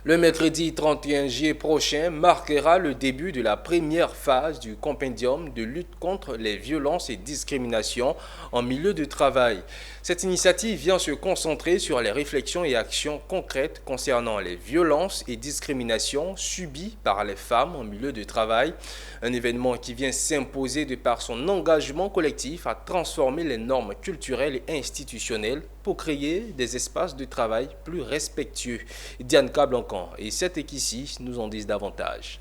Le mercredi 31 juillet prochain marquera le début de la première phase du compendium de lutte contre les violences et discriminations en milieu de travail. Cette initiative vient se concentrer sur les réflexions et actions concrètes concernant les violences et discriminations subies par les femmes en milieu de travail. Un événement qui vient s'imposer de par son engagement collectif à transformer les normes culturelles et institutionnelles pour créer des espaces de travail plus respectueux. Diane Blancan et Seth Kissi nous en disent davantage.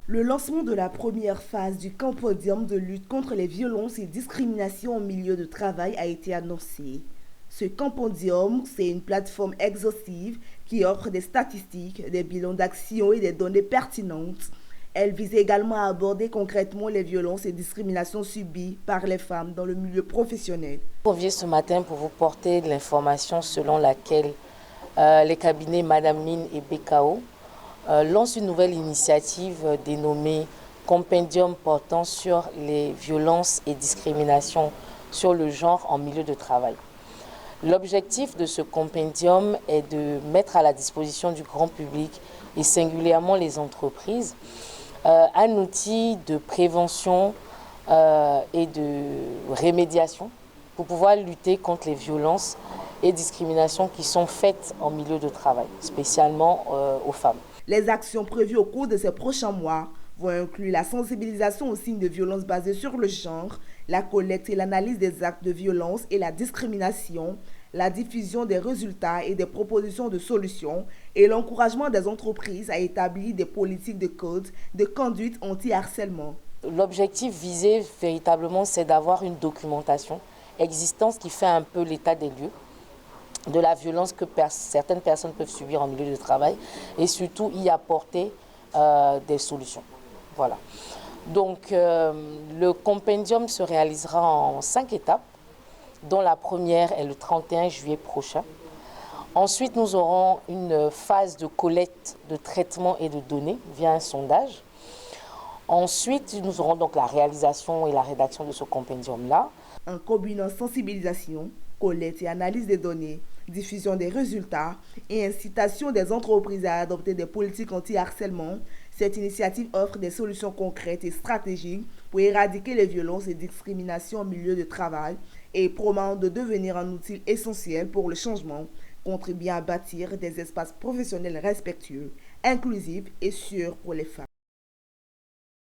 Le lancement de la première phase du compendium de lutte contre les violences et discriminations au milieu de travail a été annoncé. Ce compendium, c'est une plateforme exhaustive qui offre des statistiques, des bilans d'action et des données pertinentes. Elle vise également à aborder concrètement les violences et discriminations subies par les femmes dans le milieu professionnel. Je viens ce matin pour vous porter l'information selon laquelle les cabinets Madame Mine et BKO lancent une nouvelle initiative dénommée Compendium portant sur les violences et discriminations sur le genre en milieu de travail. L'objectif de ce compendium est de mettre à la disposition du grand public et singulièrement les entreprises un outil de prévention et de rémédiation pour pouvoir lutter contre les violences et discriminations qui sont faites en milieu de travail, spécialement aux femmes. Les actions prévues au cours de ces prochains mois vont inclure la sensibilisation aux signes de violence basés sur le genre, la collecte et l'analyse des actes de violence et la discrimination, la diffusion des résultats et des propositions de solutions et l'encouragement des entreprises à établir des politiques de code de conduite anti-harcèlement. L'objectif visé véritablement, c'est d'avoir une documentation existante qui fait un peu l'état des lieux de la violence que certaines personnes peuvent subir en milieu de travail et surtout y apporter des solutions. Voilà. Donc le compendium se réalisera en 5 étapes, dont la première est le 31 juillet prochain. Ensuite, nous aurons une phase de collecte, de traitement et de données via un sondage. Ensuite, nous aurons donc la réalisation et la rédaction de ce compendium-là. En combinant sensibilisation, collecte et analyse des données, diffusion des résultats et incitation des entreprises à adopter des politiques anti-harcèlement, cette initiative offre des solutions concrètes et stratégiques pour éradiquer les violences et discriminations au milieu de travail et promet de devenir un outil essentiel pour le changement, contribuant à bâtir des espaces professionnels respectueux, inclusifs et sûrs pour les femmes.